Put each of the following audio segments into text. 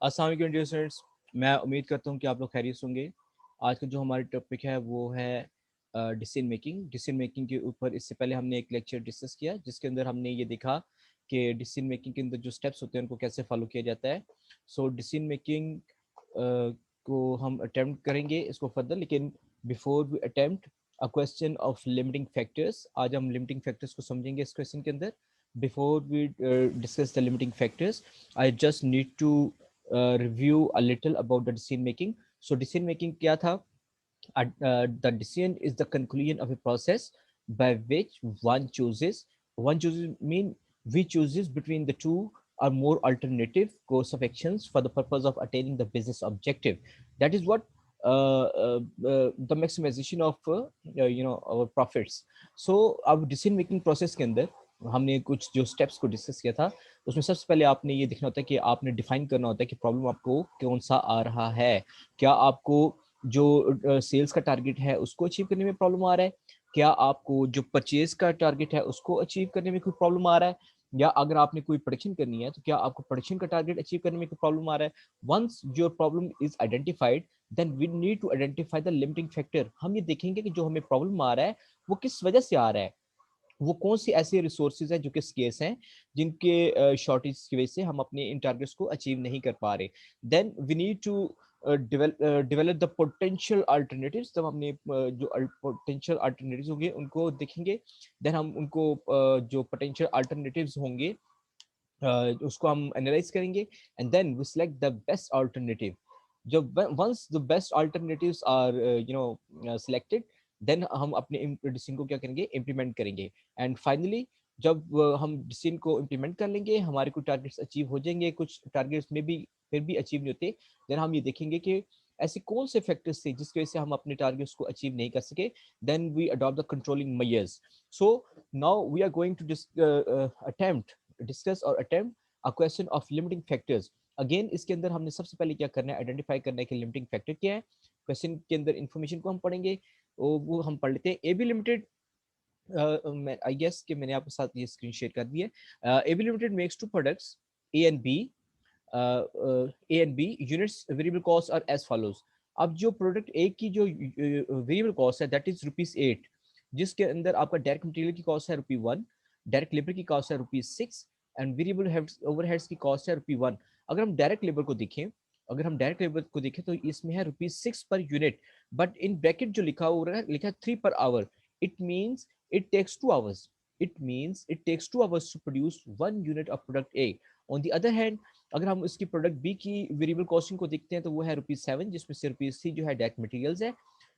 अस्सलाम वालेकुम dear students, मैं उम्मीद करता हूँ कि आप लोग खैरियत होंगे। आज का जो हमारा टॉपिक है वो है डिसीजन मेकिंग। डिसीजन मेकिंग के ऊपर इससे पहले हमने एक लेक्चर डिस्कस किया जिसके अंदर हमने ये देखा कि डिसीजन मेकिंग के अंदर जो स्टेप्स होते हैं उनको कैसे फॉलो किया जाता है। सो डिसीजन मेकिंग को हम अटेम्प्ट करेंगे इसको फर्दर, लेकिन before we attempt a question of limiting factors, आज हम लिमिटिंग फैक्टर्स को समझेंगे इस क्वेश्चन के अंदर। Before we discuss the limiting factors, I just need to review a little about the decision making. So decision making क्या था? The decision is the conclusion of a process by which one chooses mean we chooses between the two or more alternative course of actions for the purpose of attaining the business objective. That is what the maximization of our profits. So अब decision making process के अंदर हमने कुछ जो steps को discuss किया था, उसमें सबसे पहले आपने ये देखना होता है कि आपने डिफाइन करना होता है कि प्रॉब्लम आपको कौन सा आ रहा है। क्या आपको जो सेल्स का टारगेट है उसको अचीव करने में प्रॉब्लम आ रहा है? क्या आपको जो परचेज का टारगेट है उसको अचीव करने में कोई प्रॉब्लम आ रहा है? या अगर आपने कोई प्रोडक्शन करनी है तो क्या आपको प्रोडक्शन का टारगेट अचीव करने में कोई प्रॉब्लम आ रहा है? Once your problem is identified, then we need to identify the limiting factor. हम ये देखेंगे कि जो हमें प्रॉब्लम आ रहा है वो किस वजह से आ रहा है, वो कौन सी ऐसे रिसोर्सेज हैं जो कि स्केर्स हैं, जिनके शॉर्टेज की वजह से हम अपने इन टारगेट्स को अचीव नहीं कर पा रहे। Then we need to develop the potential alternatives. तब हमने जो पोटेंशियल अल्टरनेटिव्स होंगे उनको देखेंगे। देन हम उनको जो पोटेंशियल अल्टरनेटिव्स होंगे उसको हम एनालाइज करेंगे and then we select the best alternative. जब once the best alternatives are selected, then हम अपने डिसीजन को क्या करेंगे, इम्प्लीमेंट करेंगे। एंड फाइनली जब हम डिसीजन को इम्प्लीमेंट कर लेंगे, हमारे कुछ टारगेट्स अचीव हो जाएंगे, कुछ टारगेट्स में भी फिर भी अचीव नहीं होते, देन हम ये देखेंगे कि ऐसे कौन से फैक्टर्स थे जिसकी वजह से हम अपने टारगेट्स को अचीव नहीं कर सके। Then we adopt the controlling measures. So now we are going to attempt discuss और attempt a question of limiting factors. Again इसके अंदर हमने सबसे पहले क्या करना है, आइडेंटिफाई करना है कि लिमिटिंग फैक्टर क्या है। क्वेश्चन के अंदर इंफॉर्मेशन को हम पढ़ेंगे, वो हम पढ़ लेते हैं। A B limited, I guess कि मैंने आपके साथ ये स्क्रीन शेयर कर दी है। A B limited makes two products A and B, A and B units variable cost are as follows. अब जो प्रोडक्ट ए की जो वेरिएबल कॉस्ट है दैट इज ₹8, जिसके अंदर आपका डायरेक्ट मटेरियल की कॉस्ट है ₹1, डायरेक्ट लेबर की कॉस्ट है ₹6 एंड वेरिएबल ओवरहेड्स की कॉस्ट है ₹1। अगर हम डायरेक्ट लेबर को देखें, अगर हम डायरेक्ट लेबर को देखें तो इसमें है ₹6 per unit, but in bracket जो लिखा हुआ है, लिखा है 3 per hour. It means it takes 2 hours. It means it takes 2 hours to produce 1 unit of product A. On the other hand, अगर हम इसकी प्रोडक्ट बी की वेरिएबल कॉस्टिंग को देखते हैं तो वो है ₹7, जिसमें से ₹3 जो है डायरेक्ट मटेरियल्स है,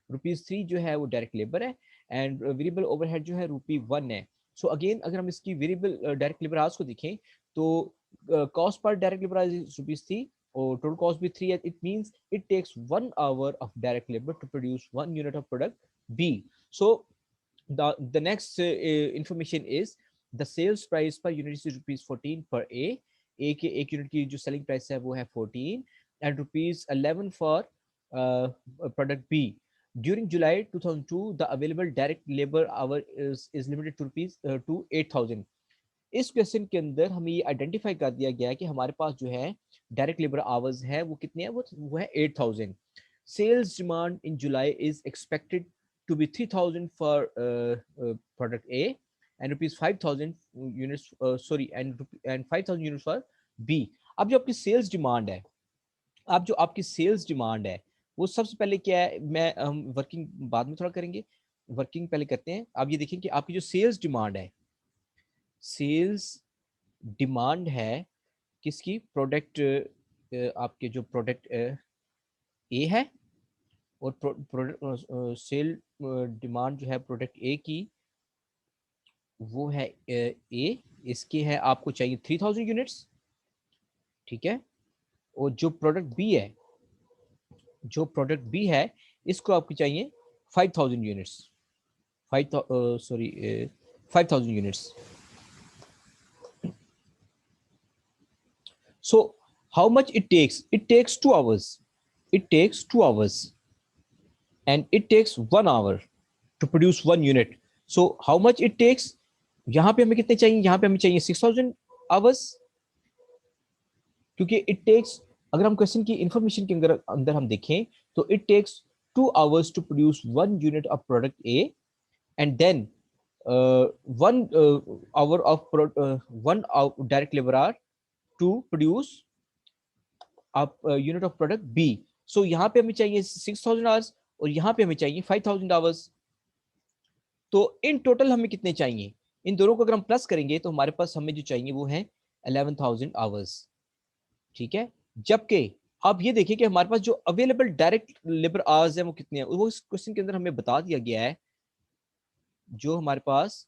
₹3 जो है वो डायरेक्ट लेबर है, एंड वेरिएबल ओवरहेड जो है ₹1 है। सो अगेन अगर हम इसकी वेरिएबल डायरेक्ट लेबर आवर्स को देखें तो cost per direct labour is ₹3 और टोटल कॉस्ट भी 3 है। It means it takes 1 hour of direct labour to produce 1 unit of product B. So the next information is the sales price per unit is ₹14 per ए के एक unit की जो selling price है वो है 14 and ₹11 for product B. During July 2002 the available direct labour hour is limited to 8,000। इस question के अंदर हमें ये आइडेंटिफाई कर दिया गया है कि हमारे पास जो है डायरेक्ट लेबर आवर्स है वो कितने हैं, वो है 8,000। Sales demand in July is expected to be 3,000 for product A and ₹5,000 units, and 5,000 units for B। अब जो आपकी सेल्स डिमांड है, अब जो आपकी सेल्स डिमांड है वो सबसे पहले क्या है, मैं हम वर्किंग बाद में थोड़ा करेंगे, वर्किंग पहले करते हैं। आप ये देखें कि आपकी जो सेल्स डिमांड है, सेल्स डिमांड है किसकी, प्रोडक्ट आपके जो प्रोडक्ट ए है, और प्रोडक्ट सेल डिमांड जो है प्रोडक्ट ए की वो है ए, इसकी है आपको चाहिए 3,000 यूनिट्स, ठीक है। और जो प्रोडक्ट बी है, जो प्रोडक्ट बी है इसको आपको चाहिए 5,000 units, 5,000 units. So how much it takes, it takes 2 hours, it takes 2 hours and it takes 1 hour to produce 1 unit. So how much it takes, यहाँ पे हमें कितने चाहिए, यहाँ पे हमें चाहिए 6,000 आवर्स, क्योंकि it takes अगर हम क्वेश्चन की इंफॉर्मेशन के अंदर हम देखें तो it takes 2 hours to produce 1 unit of product A, and then 1 hour of 1 hour direct labor hour to produce a unit of product B. So यहाँ पे हमें चाहिए 6000 hours और यहाँ पे हमें चाहिए 5000 hours. तो इन टोटल हमें कितने चाहिए? इन दोनों को अगर हम प्लस करेंगे तो हमारे पास हमें जो चाहिए वो है 11,000 hours. ठीक है, जबकि आप ये देखिए कि हमारे पास जो अवेलेबल डायरेक्ट लेबर आवर्स है वो कितने हैं, वो इस क्वेश्चन के अंदर हमें बता दिया गया है. जो हमारे पास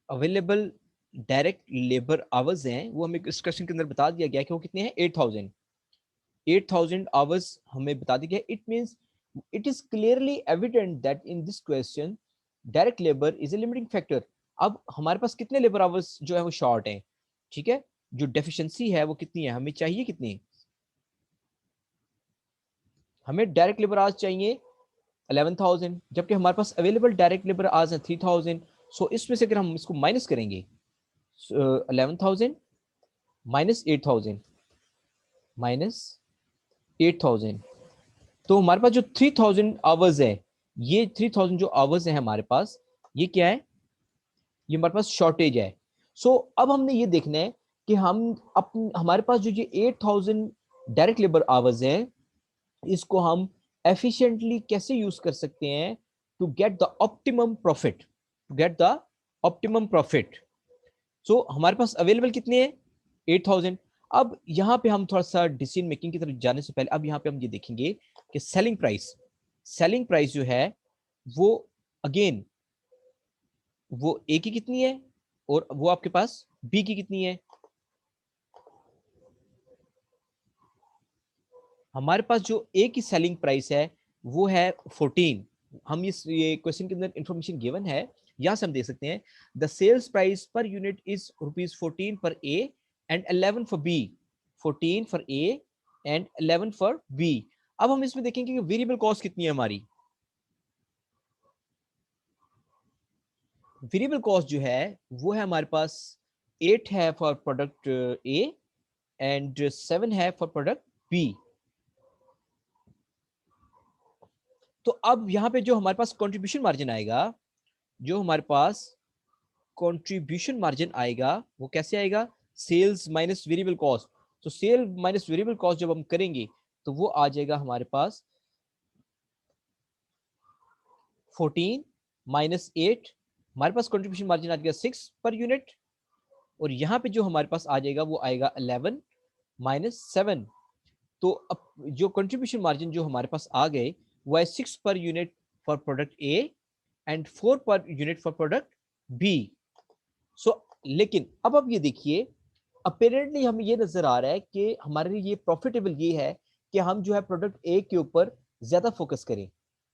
अवेलेबल डायरेक्ट लेबर आवर्स हैं वो हमें इस क्वेश्चन के अंदर बता दिया गया है कि वो कितने हैं, 8,000 आवर्स हमें बता दिया गया. It means it is clearly evident that in this question direct labour is a limiting factor. अब हमारे पास कितने लेबर आवर्स जो है वो शॉर्ट हैं. ठीक है, जो डेफिशिएंसी है वो कितनी है, हमें चाहिए कितनी, हमें डायरेक्ट लेबर आवर्स चाहिए 11,000, जबकि हमारे पास अवेलेबल डायरेक्ट लेबर आवर्स हैं 3,000. सो इसमें से अगर हम इसको माइनस करेंगे 11,000 माइनस 8,000 माइनस 8,000, तो हमारे पास जो 3,000 आवर्स है, ये 3,000 जो आवर्स है हमारे पास, ये क्या है, ये हमारे पास शॉर्टेज है. सो अब हमने ये देखना है कि हम हमारे पास जो ये 8,000 डायरेक्ट लेबर आवर्स हैं इसको हम एफिशिएंटली कैसे यूज कर सकते हैं to get the optimum profit, to get the optimum profit. So हमारे पास अवेलेबल कितने हैं, 8,000. अब यहां पे हम थोड़ा सा डिसीजन मेकिंग की तरफ जाने से पहले अब यहां पे हम ये देखेंगे कि सेलिंग प्राइस जो है वो अगेन वो ए की कितनी है और वो आपके पास बी की कितनी है. हमारे पास जो ए की सेलिंग प्राइस है वो है 14. हम ये क्वेश्चन के अंदर इंफॉर्मेशन गिवन है, यहां से हम देख सकते हैं the sales price per unit is ₹14 for A and 11 for B. 14 for A and 11 for B. अब हम इसमें देखेंगे कि वेरिएबल कॉस्ट कितनी है हमारी. वेरिएबल कॉस्ट जो है वो है हमारे पास 8 है फॉर प्रोडक्ट ए एंड 7 है फॉर प्रोडक्ट बी. तो अब यहां पे जो हमारे पास कंट्रीब्यूशन मार्जिन आएगा, जो हमारे पास कंट्रीब्यूशन मार्जिन आएगा वो कैसे आएगा, सेल्स माइनस वेरिएबल कॉस्ट. तो सेल माइनस वेरिएबल कॉस्ट जब हम करेंगे तो वो आ जाएगा हमारे पास 14 माइनस 8. हमारे पास कंट्रीब्यूशन मार्जिन आ जाएगा 6 पर यूनिट, और यहां पे जो हमारे पास आ जाएगा वो आएगा 11 माइनस 7. तो अब जो कंट्रीब्यूशन मार्जिन जो हमारे पास आ गए वो है 6 per unit for product A and 4 per unit for product B. So लेकिन अब आप ये देखिए अपेरेंटली हमें ये नजर आ रहा है कि हमारे लिए ये प्रॉफिटेबल ये है कि हम जो है प्रोडक्ट ए के ऊपर ज्यादा फोकस करें,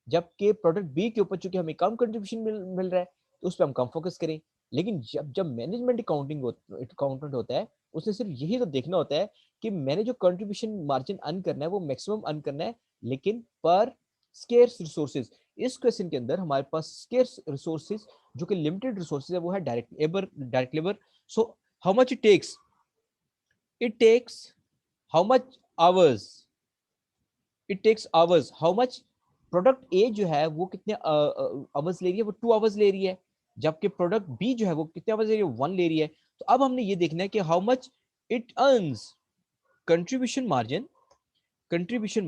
जबकि प्रोडक्ट बी के ऊपर चूंकि हमें कम कंट्रीब्यूशन मिल रहा है तो उस पर हम कम फोकस करें. लेकिन जब जब मैनेजमेंट अकाउंटेंट होता है उसने सिर्फ यही तो देखना होता है कि मैंने जो कंट्रीब्यूशन मार्जिन अर्न करना है वो मैक्सिमम अर्न करना है, लेकिन पर स्केर्स रिसोर्सेज. इस क्वेश्चन के अंदर हमारे पास स्केर्स रिसोर्सेज जो कि लिमिटेड रिसोर्सेज है वो है direct labour. So how much it takes how much hours it takes hours how much product ए जो है वो कितने आवर्स ले रही है, वो 2 आवर्स ले रही है, जबकि प्रोडक्ट बी जो है वो कितने आवर्स ले रही है, 1 ले रही है. तो अब हमने ये देखना है कि how much it earns contribution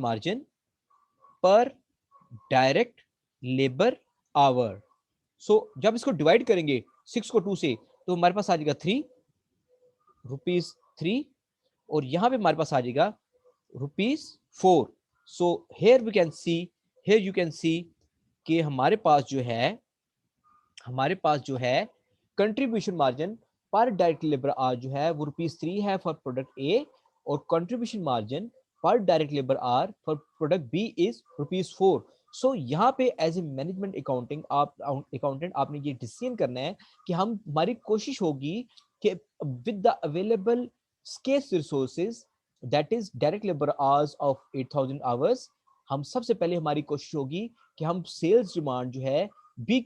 margin per direct labour our. सो जब इसको डिवाइड करेंगे 6 को 2 से तो हमारे पास आ जाएगा ₹3, और यहां पे हमारे पास आ जाएगा ₹4. So here you can see कि हमारे पास जो है contribution margin per direct labour hour जो है वो ₹3 है फॉर प्रोडक्ट ए, और contribution margin per direct labour hour for product B is ₹4. So यहाँ पे एज ए मैनेजमेंट अकाउंटेंट आपने ये डिसीजन करना है कि हम हमारी कोशिश होगी कि with the available scarce resources that is direct labor hours of 8,000 hours, हम सबसे पहले हमारी कोशिश होगी कि हम सेल्स डिमांड जो है बी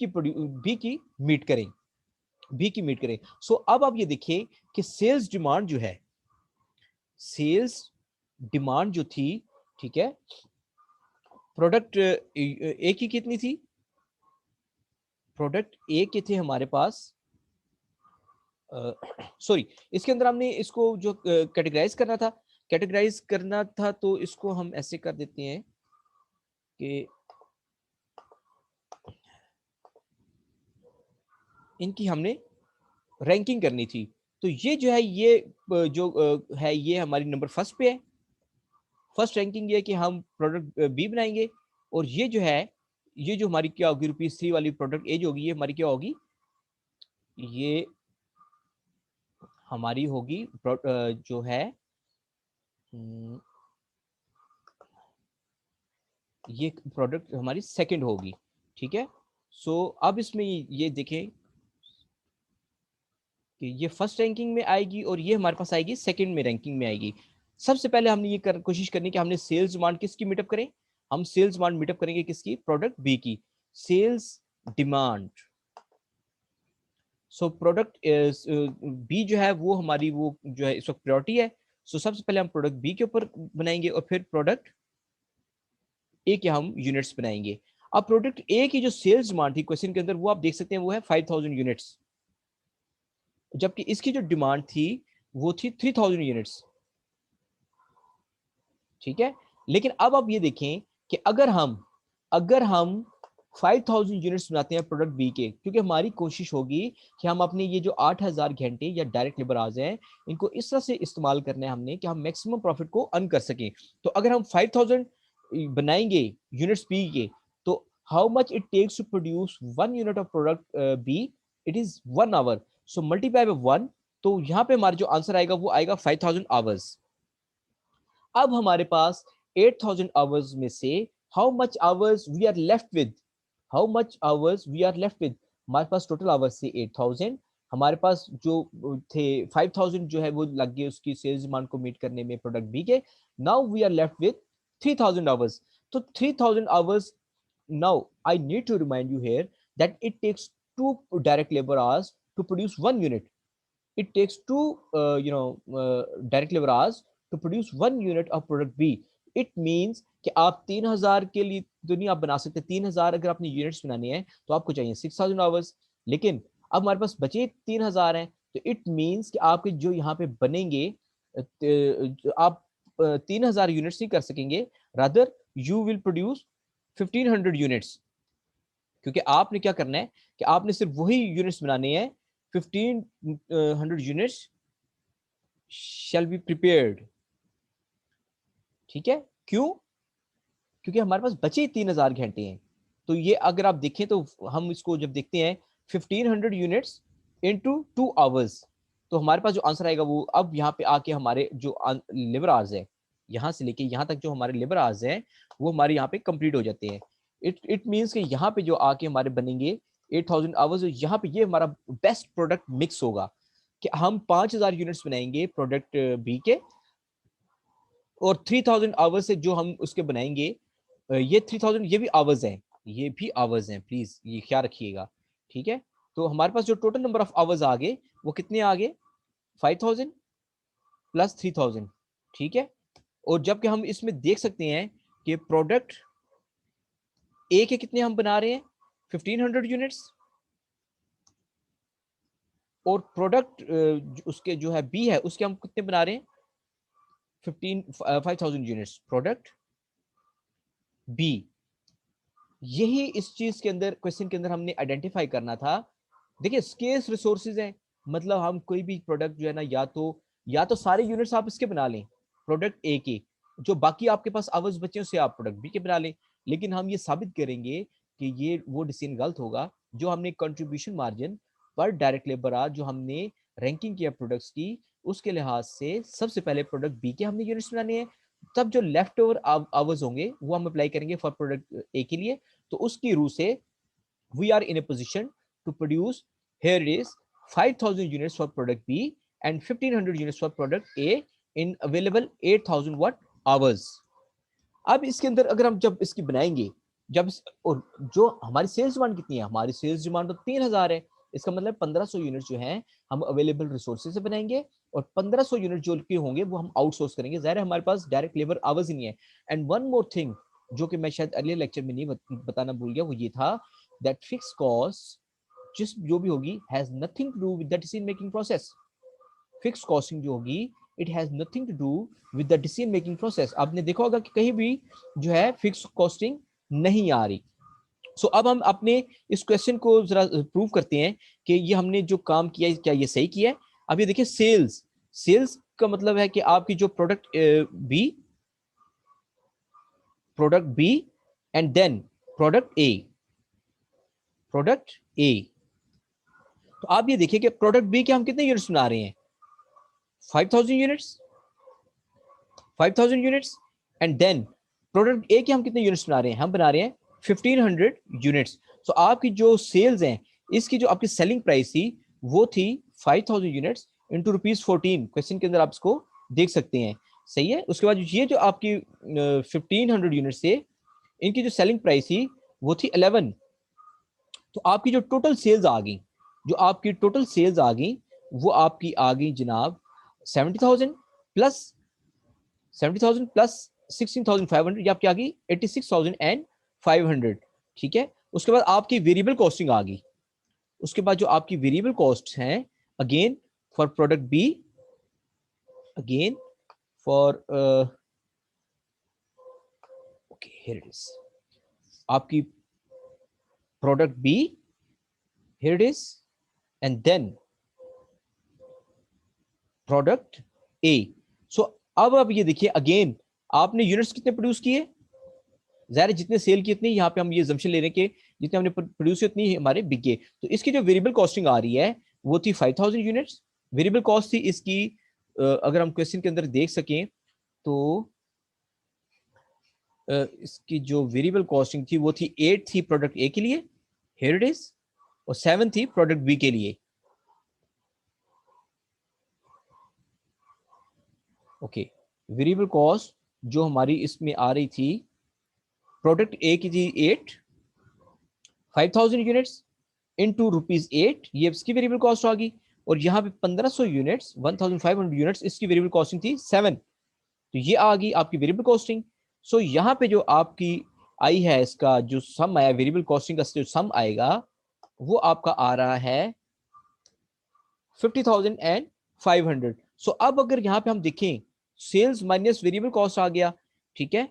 की मीट करें. सो अब आप ये देखिए कि सेल्स डिमांड जो है सेल्स डिमांड जो थी, ठीक है, प्रोडक्ट ए की कितनी थी, प्रोडक्ट ए के थे हमारे पास, सॉरी इसके अंदर हमने इसको जो कैटेगराइज करना था तो इसको हम ऐसे कर देते हैं कि इनकी हमने रैंकिंग करनी थी। तो ये जो है ये जो है ये हमारी नंबर फर्स्ट पे है। फर्स्ट रैंकिंग ये कि हम प्रोडक्ट बी बनाएंगे, और ये जो है ये जो हमारी क्या होगी, ₹3 वाली प्रोडक्ट ए जो होगी ये हमारी क्या होगी, ये हमारी होगी जो है ये प्रोडक्ट हमारी सेकंड होगी, ठीक है। सो अब इसमें ये देखें कि ये फर्स्ट रैंकिंग में आएगी और ये हमारे पास आएगी सेकंड में रैंकिंग में आएगी। सबसे पहले हमने ये कोशिश करनी कि हमने सेल्स डिमांड किसकी मीटअप करें, हम सेल्स डिमांड मीटअप करेंगे किसकी, प्रोडक्ट बी की, sales demand. So product B जो है वो हमारी वो जो है इस वक्त प्रायोरिटी है। सो सबसे पहले हम प्रोडक्ट बी के ऊपर बनाएंगे और फिर प्रोडक्ट ए के हम यूनिट्स बनाएंगे। अब प्रोडक्ट ए की जो सेल्स डिमांड थी क्वेश्चन के अंदर वो आप देख सकते हैं वो है 5000 यूनिट्स, जबकि इसकी जो डिमांड थी वो थी 3000 यूनिट्स, ठीक है। लेकिन अब आप ये देखें कि अगर हम 5000 यूनिट्स बनाते हैं प्रोडक्ट बी के, क्योंकि हमारी कोशिश होगी कि हम अपने ये जो 8000 घंटे या डायरेक्ट लेबर आवर्स हैं इनको इस तरह से इस्तेमाल करना है हमने कि हम मैक्सिमम प्रॉफिट को अर्न कर सकें। तो अगर हम 5000 बनाएंगे यूनिट्स बी के, तो how much it takes to produce 1 unit of product B, it is 1 hour. So multiply by 1, तो यहाँ पे हमारा जो आंसर आएगा वो आएगा 5000 आवर्स। अब हमारे पास 8000 आवर्स में से how much hours we are left with, how much hours we are left with, हमारे पास टोटल आवर्स थे 8000, हमारे पास जो थे 5000 जो है वो लग गए उसकी सेल्स डिमांड को मीट करने में प्रोडक्ट बी के। Now we are left with 3000 hours. तो 3000 hours, now I need to remind you here that it takes 2 direct labor hours to produce 1 unit. It takes two direct labor hours to produce 1 unit of product B. It means कि आप 3000 के लिए तो नहीं आप बना सकते, 3000 अगर आपने यूनिट्स बनानी है तो आपको चाहिए 6000 आवर्स। लेकिन अब हमारे पास बचे 3000 हैं, तो इट मीन्स कि आपके जो यहाँ पे बनेंगे आप 3000 यूनिट्स नहीं कर सकेंगे, rather you will produce 1500 units, क्योंकि आपने क्या करना है कि आपने सिर्फ वही यूनिट्स बनाने हैं, 1500 यूनिट्स शैल बी प्रिपेयर्ड, ठीक है। क्यों? क्योंकि हमारे पास बचे 3000 घंटे हैं। तो ये अगर आप देखें तो हम इसको जब देखते हैं 1500 यूनिट्स इनटू 2 आवर्स, तो हमारे पास जो आंसर आएगा वो अब यहाँ पे आके हमारे जो लेबर आवर्स है यहाँ से लेके यहाँ तक जो हमारे लेबर आवर्स हैं वो हमारे यहाँ पे कंप्लीट हो जाते हैं। इट मीन्स कि यहाँ पे जो आके हमारे बनेंगे 8000 आवर्स, यहाँ पे ये हमारा बेस्ट प्रोडक्ट मिक्स होगा कि हम 5000 यूनिट्स बनाएंगे प्रोडक्ट बी के, और 3000 आवर्स से जो हम उसके बनाएंगे, ये 3000 ये भी आवर्स हैं, ये भी आवर्स हैं, प्लीज ये ख्याल रखिएगा, ठीक है। तो हमारे पास जो टोटल नंबर ऑफ आवर्स आ गए वो कितने आ गए, 5000 प्लस 3000, ठीक है। और जबकि हम इसमें देख सकते हैं कि प्रोडक्ट ए के कितने हम बना रहे हैं 1500 यूनिट्स, और प्रोडक्ट उसके जो है बी है उसके हम कितने बना रहे हैं 5000 यूनिट्स प्रोडक्ट बी। यही इस चीज के अंदर क्वेश्चन के अंदर हमने आइडेंटिफाई करना था। देखिए स्केर्स रिसोर्सेज हैं, मतलब हम कोई भी प्रोडक्ट जो है ना या तो सारे यूनिट्स आप इसके बना लें प्रोडक्ट ए के, जो बाकी आपके पास आवर्स बचे उससे आप प्रोडक्ट बी के बना लें। लेकिन हम ये साबित करेंगे कि ये वो डिसीजन गलत होगा जो हमने contribution margin per direct labour hour जो हमने रैंकिंग किया प्रोडक्ट्स की उसके लिहाज से सबसे पहले प्रोडक्ट बी के हमने यूनिट्स बनाने हैं, तब जो लेफ्ट ओवर आवर्स होंगे वो हम अप्लाई करेंगे फॉर प्रोडक्ट ए के लिए। तो उसकी रूह से we are in a position to produce, here it is 5000 units for product B and 1500 units for product A in available 8000 what hours। अब इसके अंदर अगर हम जब इसकी बनाएंगे और जो हमारी सेल्स डिमांड कितनी है, हमारी सेल्स डिमांड तो 3000 है, इसका मतलब 1500 यूनिट जो हैं हम अवेलेबल रिसोर्सेज से बनाएंगे और 1500 यूनिट जो के होंगे वो हम आउटसोर्स करेंगे। ज़ाहिर है हमारे पास डायरेक्ट लेबर आवर्स ही नहीं है। एंड वन मोर थिंग जो कि मैं शायद अगले लेक्चर में नहीं बताना भूल गया, वो ये था दैट फिक्स कॉस्ट जिस जो भी होगी has nothing to do with the decision making process. Fix costing जो होगी it has nothing to do with the decision making process. आपने देखा होगा कि कहीं भी जो है फिक्स कॉस्टिंग नहीं आ रही। सो अब हम अपने इस क्वेश्चन को जरा प्रूव करते हैं कि ये हमने जो काम किया है क्या ये सही किया है। अब ये देखिए सेल्स, सेल्स का मतलब है कि आपकी जो product B and then product A, product A. तो आप ये देखिए कि प्रोडक्ट बी के हम कितने यूनिट्स बना रहे हैं, 5000 units, 5000 units. And then product A के हम कितने यूनिट्स बना रहे हैं, हम बना रहे हैं 1500 यूनिट्स। तो आपकी जो सेल्स हैं इसकी जो आपकी सेलिंग प्राइस थी वो थी 5000 यूनिट्स इंटू ₹14। क्वेश्चन के अंदर आप इसको देख सकते हैं, सही है। उसके बाद ये जो आपकी 1500 यूनिट्स थे इनकी जो सेलिंग प्राइस थी वो थी 11। तो आपकी जो टोटल सेल्स आ गई, जो आपकी टोटल सेल्स आ गई वो आपकी आ गई जनाब 70,000 प्लस 70,000 प्लस 16,500, ये आपकी आ गई 86,500। ठीक है। उसके बाद आपकी वेरिएबल कॉस्टिंग आ गई। उसके बाद जो आपकी वेरिएबल कॉस्ट हैं again for product B, again for okay here it is, आपकी product B here it is and then product A. So अब आप ये देखिए अगेन आपने यूनिट्स कितने प्रोड्यूस किए, ज़ाहिर जितने सेल की इतनी, यहाँ पे हम ये जम्पशन ले रहे हैं कि जितने हमने प्रोड्यूस किए उतनी हमारे बिके। तो इसकी जो वेरिएबल कॉस्टिंग आ रही है वो थी 5000 यूनिट्स। वेरिएबल कॉस्ट थी इसकी अगर हम क्वेश्चन के अंदर देख सकें तो इसकी जो वेरिएबल कॉस्टिंग थी वो थी 8 थी प्रोडक्ट ए के लिए, हियर इट इज, और 7 थी प्रोडक्ट बी के लिए। ओके, वेरिएबल कॉस्ट जो हमारी इसमें आ रही थी प्रोडक्ट ए की थी 8, 5000 यूनिट्स इनटू ₹8, ये इसकी वेरिएबल कॉस्ट आ गई। और यहाँ पे 1500 यूनिट्स 1500 यूनिट्स इसकी वेरिएबल कॉस्टिंग थी 7। तो ये आ गई आपकी वेरिएबल कॉस्टिंग। सो यहाँ पे जो आपकी आई है इसका जो सम आया वेरिएबल कॉस्टिंग का जो सम आएगा वो आपका आ रहा है 50,500। सो अब अगर यहाँ पे हम देखें सेल्स माइनस वेरिएबल कॉस्ट आ गया, ठीक है,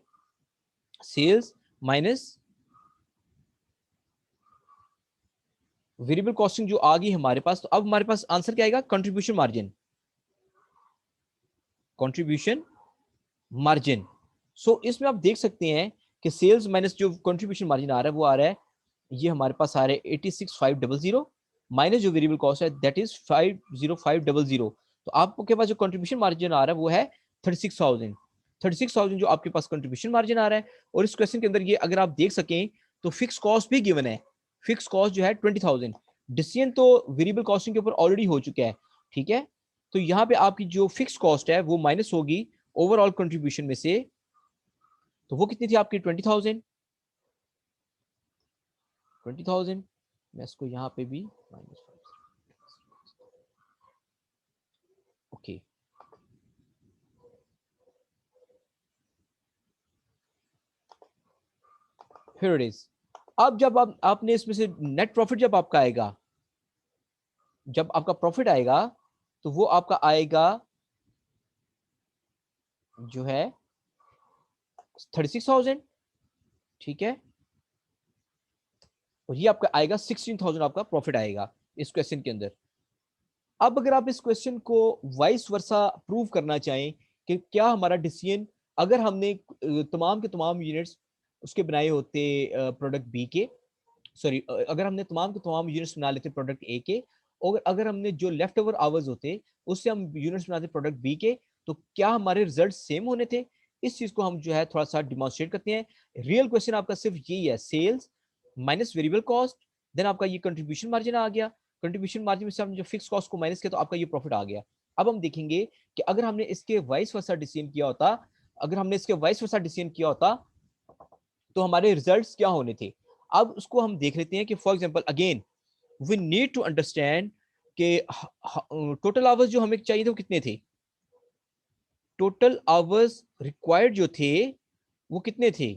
सेल्स माइनस वेरिएबल कॉस्टिंग जो आ गई हमारे पास, तो अब हमारे पास आंसर क्या आएगा, कंट्रीब्यूशन मार्जिन, कंट्रीब्यूशन मार्जिन। सो इसमें आप देख सकते हैं कि सेल्स माइनस जो कंट्रीब्यूशन मार्जिन आ रहा है वो आ रहा है, ये हमारे पास आ रहा है 86,500 माइनस जो वेरिएबल कॉस्ट है दैट इज 50500। तो आपके पास जो कंट्रीब्यूशन मार्जिन आ रहा है वो है 36,000, 36,000 जो आपके पास कंट्रीब्यूशन मार्जिन आ रहा है। और इस क्वेश्चन के अंदर ये अगर आप देख सकें तो फिक्स कॉस्ट भी गिवन है, फिक्स कॉस्ट जो है 20,000। डिसीजन तो वेरिएबल कॉस्टिंग के ऊपर ऑलरेडी हो चुका है, ठीक है। तो यहाँ पे आपकी जो फिक्स कॉस्ट है वो माइनस होगी ओवरऑल कंट्रीब्यूशन में से, तो वो कितनी थी आपकी 20,000, 20,000। मैं इसको यहाँ पे भी minus, okay, here it is. अब जब आपने इसमें से नेट प्रॉफिट जब आपका आएगा, जब आपका प्रॉफिट आएगा तो वो आपका आएगा जो है 36,000, ठीक है, और ये आपका आएगा 16,000 आपका प्रॉफिट आएगा इस क्वेश्चन के अंदर। अब अगर आप इस क्वेश्चन को वाइस वर्सा प्रूव करना चाहें कि क्या हमारा डिसीजन अगर हमने तमाम के तमाम यूनिट्स उसके बनाए होते प्रोडक्ट बी के, सॉरी अगर हमने तमाम के तमाम यूनिट्स बना लेते प्रोडक्ट ए के, और अगर हमने जो लेफ्ट ओवर आवर्स होते उससे हम यूनिट्स बनाते प्रोडक्ट बी के, तो क्या हमारे रिजल्ट सेम होने थे। इस चीज को हम जो है थोड़ा सा डिमॉन्स्ट्रेट करते हैं। रियल क्वेश्चन आपका सिर्फ यही है, sales minus variable cost, then आपका ये कंट्रीब्यूशन मार्जिन आ गया, कंट्रीब्यूशन मार्जिन में से हमने जो फिक्स कॉस्ट को माइनस किया तो आपका ये प्रॉफिट आ गया। अब हम देखेंगे कि अगर हमने इसके वाइस वर्सा डिसीजन किया होता, अगर हमने इसके वाइस वर्सा डिसीजन किया होता तो हमारे रिजल्ट्स क्या होने थे। अब उसको हम देख लेते हैं कि for example again we need to understand कि टोटल आवर्स जो हमें चाहिए थे वो कितने थे, टोटल आवर्स रिक्वायर्ड जो थे वो कितने थे,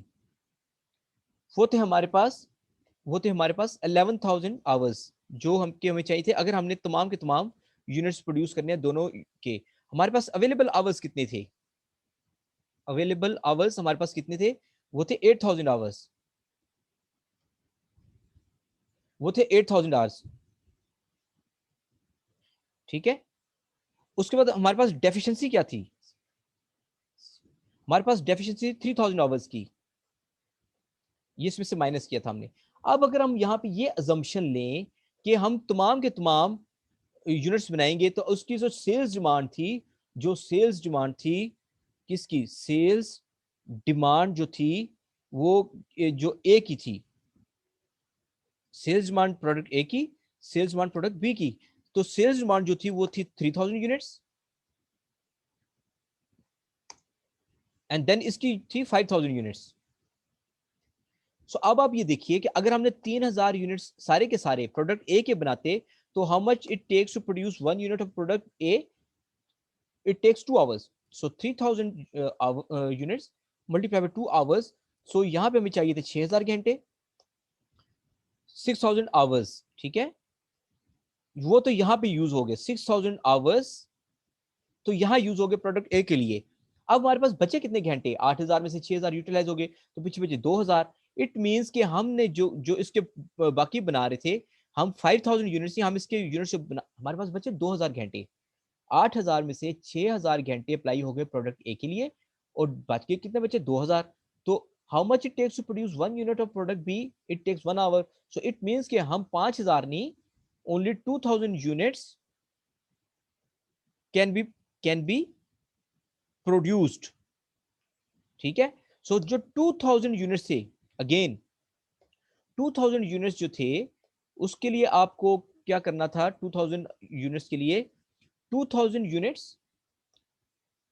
वो थे हमारे पास 11,000 आवर्स जो हमें चाहिए थे अगर हमने तमाम के तमाम यूनिट्स प्रोड्यूस करने हैं दोनों के। हमारे पास अवेलेबल आवर्स कितने थे, अवेलेबल आवर्स हमारे पास कितने थे, वो थे 8,000 आवर्स, वो थे 8,000 आवर्स। ठीक है, उसके बाद हमारे पास डेफिशिएंसी क्या थी, हमारे पास डेफिशिएंसी 3,000 आवर्स की, ये इसमें से माइनस किया था हमने। अब अगर हम यहाँ पे ये अजम्पशन लें कि हम तमाम के तमाम यूनिट्स बनाएंगे तो उसकी जो सेल्स डिमांड थी, जो सेल्स डिमांड थी किसकी, सेल्स डिमांड जो थी वो जो ए की थी, सेल्स डिमांड प्रोडक्ट ए की, सेल्स डिमांड प्रोडक्ट बी की, तो सेल्स डिमांड जो थी वो थी 3,000 यूनिट्स एंड देन इसकी थी 5,000 यूनिट्स। सो अब आप ये देखिए कि अगर हमने 3,000 यूनिट्स सारे के सारे प्रोडक्ट ए के बनाते तो how much it takes to produce 1 unit of product A, it takes 2 hours, so 3,000 units multiplied by 2 hours, so यहाँ पे हमें चाहिए थे 6,000 घंटे, 6,000 आवर्स। ठीक है, वो तो यहाँ पे यूज हो गए 6,000 आवर्स, तो यहाँ यूज हो गए प्रोडक्ट ए के लिए। अब हमारे पास बचे कितने घंटे, 8,000 में से 6,000 यूटिलाइज हो गए तो पीछे बचे 2,000। इट मीन्स कि हमने जो जो इसके बाकी बना रहे थे, हम 5,000 यूनिट्स, हम इसके यूनिट्स हमारे पास बचे 2,000 घंटे। 8,000 में से 6,000 घंटे अप्लाई हो गए प्रोडक्ट ए के लिए और बाकी कितने बचे 2,000। तो how much it takes to produce 1 unit of product B, it takes 1 hour, so it means कि हम 5,000 नहीं, only 2,000 units can be produced. ठीक है, सो जो 2,000 यूनिट्स थे, अगेन 2,000 यूनिट्स जो थे उसके लिए आपको क्या करना था, 2,000 यूनिट्स के लिए 2,000 यूनिट्स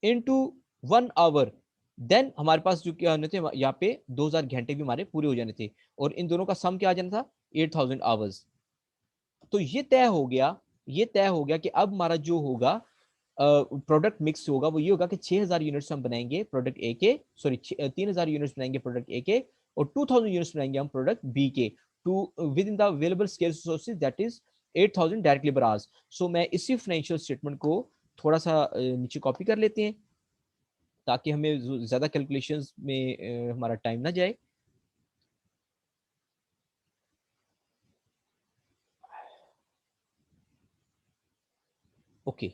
इनटू 1 आवर, देन हमारे पास जो क्या होने थे यहाँ पे 2,000 घंटे भी हमारे पूरे हो जाने थे और इन दोनों का सम क्या आ जाना था, 8,000 आवर्स। तो ये तय हो गया, ये तय हो गया कि अब हमारा जो होगा प्रोडक्ट मिक्स होगा वो ये होगा कि 6,000 यूनिट्स हम बनाएंगे प्रोडक्ट ए के, सॉरी 3,000 यूनिट्स बनाएंगे प्रोडक्ट ए के और 2,000 यूनिट्स बनाएंगे हम प्रोडक्ट बी के, to within the available scale resources that is 8,000 direct labour hours. So मैं इसी फाइनेंशियल स्टेटमेंट को थोड़ा सा नीचे कॉपी कर लेते हैं ताकि हमें ज्यादा कैलकुलेशंस में हमारा टाइम ना जाए। ओके,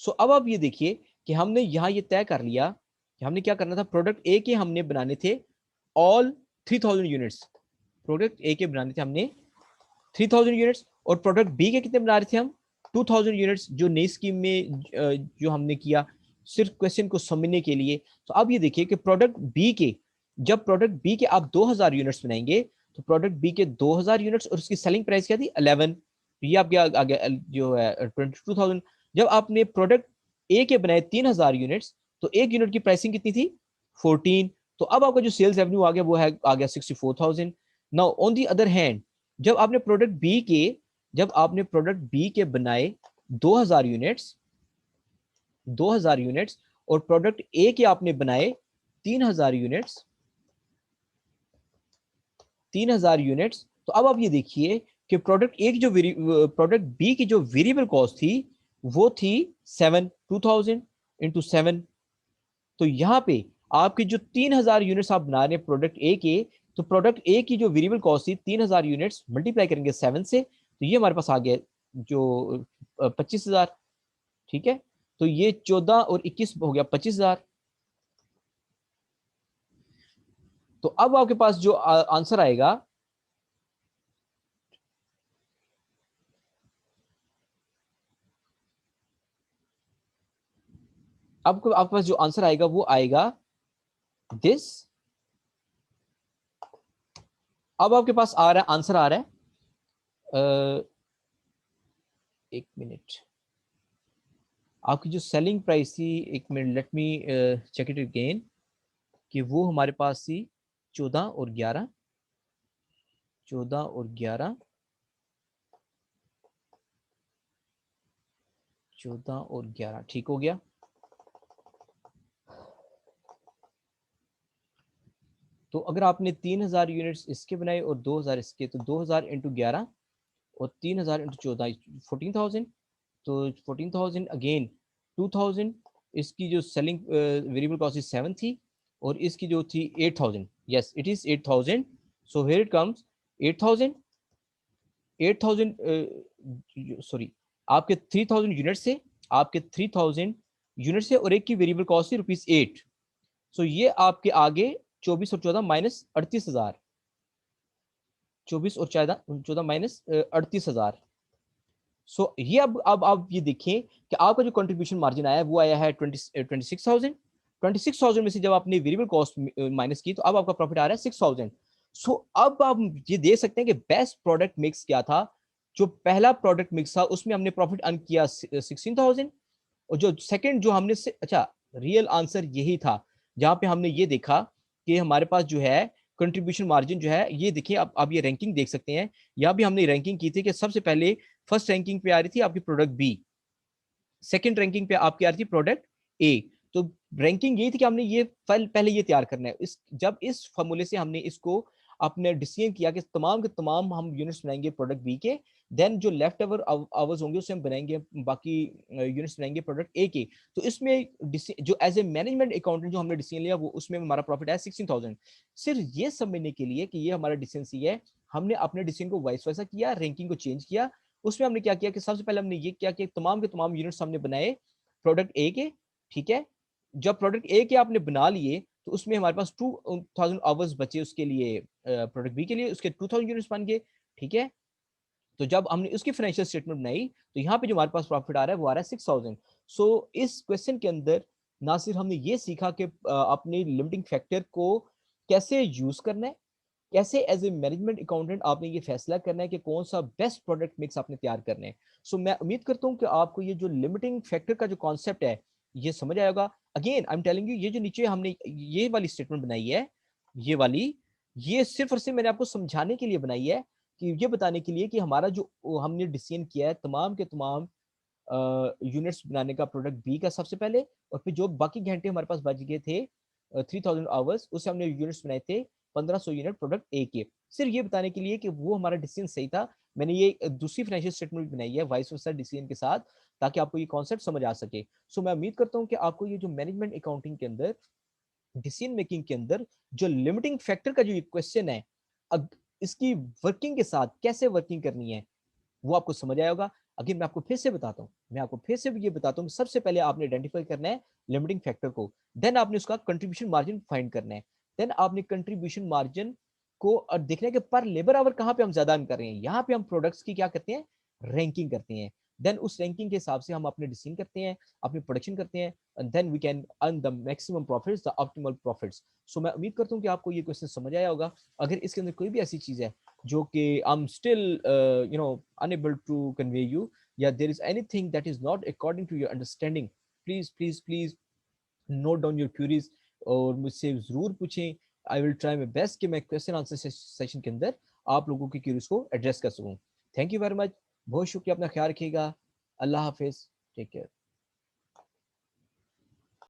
सो अब आप ये देखिए कि हमने यहाँ ये तय कर लिया कि हमने क्या करना था, प्रोडक्ट ए के हमने बनाने थे ऑल 3,000 यूनिट्स, प्रोडक्ट ए के बनाने थे हमने 3,000 यूनिट्स और प्रोडक्ट बी के कितने बना रहे थे हम 2,000 यूनिट्स, जो नई स्कीम में जो हमने किया सिर्फ क्वेश्चन को समझने के लिए। तो अब ये देखिए कि प्रोडक्ट बी के, जब प्रोडक्ट बी के आप 2,000 यूनिट्स बनाएंगे तो प्रोडक्ट बी के 2,000 यूनिट्स और उसकी सेलिंग प्राइस क्या थी 11, तो ये आपके आगे जो है 22,000। जब आपने प्रोडक्ट ए के बनाए 3,000 यूनिट्स तो एक यूनिट की प्राइसिंग कितनी थी 14, तो अब आपका जो सेल्स रेवेन्यू आ गया वो है आ गया 64,000। Now on the other hand जब आपने प्रोडक्ट बी के, जब आपने प्रोडक्ट बी के बनाए 2,000 यूनिट्स, 2,000 यूनिट्स और प्रोडक्ट ए के आपने बनाए 3,000 यूनिट्स, 3,000 यूनिट्स, तो अब आप ये देखिए कि प्रोडक्ट ए की जो प्रोडक्ट बी की जो वेरिएबल कॉस्ट थी वो थी 7, 2,000 इंटू 7, तो यहाँ पे आपकी जो 3,000 यूनिट्स आप बना रहे हैं प्रोडक्ट ए के, तो प्रोडक्ट ए की जो वेरिएबल कॉस्ट थी 3,000 यूनिट्स मल्टीप्लाई करेंगे 7 से, तो ये हमारे पास आ गया जो 25,000। ठीक है, तो ये 14 और 21 हो गया 25,000। तो अब आपके पास जो आंसर आएगा, अब आपके पास जो आंसर आएगा वो आएगा दिस। अब आपके पास आ रहा है, आंसर आ रहा है, एक मिनट, आपकी जो सेलिंग प्राइस थी, एक minute let me check it again, कि वो हमारे पास थी 14 और 11, 14 और 11, 14 और 11 ठीक हो गया। तो अगर आपने 3000 यूनिट्स इसके बनाए और 2000 इसके, तो 2000 इंटू 11 और 3000 इंटू 14 14,000। तो 14,000 अगेन 2000, इसकी जो सेलिंग वेरिएबल कॉस्ट 7 थी और इसकी जो थी 8000। Yes it is 8000। So here it comes 8000, 8000 sorry, आपके 3000 यूनिट से, आपके 3000 यूनिट से और एक की वेरिएबल कॉस्ट थी ₹8। सो ये आपके आगे 24 और 14 माइनस 38,000, 24 और 14 माइनस 38,000। सो ये अब आप ये देखें कि आपका जो कंट्रीब्यूशन मार्जिन आया है वो आया है 26,000। 26,000 में से जब आपने वेरिएबल कॉस्ट माइनस की तो अब आपका प्रॉफिट आ रहा है 6,000। सो अब आप ये देख सकते हैं कि बेस्ट प्रोडक्ट मिक्स क्या था। जो पहला प्रोडक्ट मिक्स था उसमें हमने प्रॉफिट अर्न किया 16,000, और जो सेकंड जो हमने अच्छा रियल आंसर यही था जहां पे हमने ये देखा कि हमारे पास जो है कंट्रीब्यूशन मार्जिन जो है, ये देखिए आप ये रैंकिंग देख सकते हैं। यहाँ भी हमने रैंकिंग की थी कि सबसे पहले फर्स्ट रैंकिंग पे आ रही थी आपकी प्रोडक्ट बी, सेकंड रैंकिंग पे आपकी आ रही थी प्रोडक्ट ए। तो रैंकिंग ये थी कि हमने ये पहले ये तैयार करना है। जब इस फॉर्मूले से हमने इसको आपने डिसीजन किया कि तमाम के तमाम हम यूनिट्स बनाएंगे प्रोडक्ट बी के, देन जो लेफ्ट ओवर आवर्स होंगे उससे हम बनाएंगे बाकी यूनिट्स बनाएंगे प्रोडक्ट ए के। तो इसमें जो एज ए मैनेजमेंट अकाउंटेंट जो हमने डिसीजन लिया वो उसमें हमारा प्रॉफिट है 16,000। सिर्फ ये समझने के लिए कि ये हमारा डिसीजन सी है, हमने अपने डिसीजन को वाइस वर्सा किया, रैंकिंग को चेंज किया। उसमें हमने क्या किया कि सबसे पहले हमने ये किया कि तमाम के तमाम यूनिट्स हमने बनाए प्रोडक्ट ए के। ठीक है, जब प्रोडक्ट ए के आपने बना लिए तो उसमें हमारे पास 2000 आवर्स बचे उसके लिए, प्रोडक्ट बी के लिए उसके 2000 यूनिट्स बन गए। ठीक है, तो जब हमने उसकी फाइनेंशियल स्टेटमेंट बनाई तो यहाँ पे जो हमारे पास प्रॉफिट आ रहा है वो आ रहा है 6,000। सो इस क्वेश्चन के अंदर ना सिर्फ हमने ये सीखा कि अपनी लिमिटिंग फैक्टर को कैसे यूज करना है, कैसे एज ए मैनेजमेंट अकाउंटेंट आपने ये फैसला करना है कि कौन सा बेस्ट प्रोडक्ट मिक्स आपने तैयार करना है। सो मैं उम्मीद करता हूँ कि आपको ये जो लिमिटिंग फैक्टर का जो कॉन्सेप्ट है ये समझ आएगा। Again I am telling you, ये जो नीचे हमने ये वाली स्टेटमेंट बनाई है, ये वाली, ये सिर्फ और सिर्फ मैंने आपको समझाने के लिए बनाई है कि ये बताने के लिए कि हमारा जो हमने डिसीजन किया है तमाम के तमाम यूनिट्स बनाने का प्रोडक्ट बी का सबसे पहले, और फिर जो बाकी घंटे हमारे पास बच गए थे 3000 आवर्स, उससे हमने यूनिट्स बनाए थे 1500 यूनिट प्रोडक्ट ए के। सिर्फ ये बताने के लिए कि वो हमारा डिसीजन सही था। मैंने ये दूसरी फाइनेंशियल स्टेटमेंट बनाई है वाइस वर्सा डिसीजन के साथ, ताकि आपको ये कॉन्सेप्ट समझ आ सके। सो मैं उम्मीद करता हूँ कि आपको ये जो मैनेजमेंट अकाउंटिंग के अंदर डिसीजन मेकिंग के अंदर जो लिमिटिंग फैक्टर का जो ये क्वेश्चन है, अब इसकी वर्किंग के साथ कैसे वर्किंग करनी है वो आपको समझ आया होगा। अगर मैं आपको फिर से बताता हूँ, मैं आपको फिर से ये बताता हूँ, सबसे पहले आपने आइडेंटिफाई करना है लिमिटिंग फैक्टर को, देन आपने उसका कंट्रीब्यूशन मार्जिन फाइंड करना है, देन आपने कंट्रीब्यूशन मार्जिन को और देखना है कि पर लेबर आवर कहाँ पे हम ज्यादा कर रहे हैं। यहाँ पे हम प्रोडक्ट्स की क्या करते हैं, रैंकिंग करते हैं। देन उस रैंकिंग के हिसाब से हम अपने डिसीजन करते हैं, अपनी प्रोडक्शन करते हैं, and then we can earn the maximum profits, the optimal profits. So मैं उम्मीद करता हूँ कि आपको ये क्वेश्चन समझ आया होगा। अगर इसके अंदर कोई भी ऐसी चीज है जो कि I am still unable to convey you, या there is anything that is not according to your understanding, please note down your queries और मुझसे जरूर पूछें। I will try my best कि मैं क्वेश्चन आंसर सेशन के अंदर आप लोगों की क्यूरीज को एड्रेस कर सकूं। थैंक यू वेरी मच, बहुत शुक्रिया, अपना ख्याल रखिएगा। अल्लाह हाफिज, टेक केयर।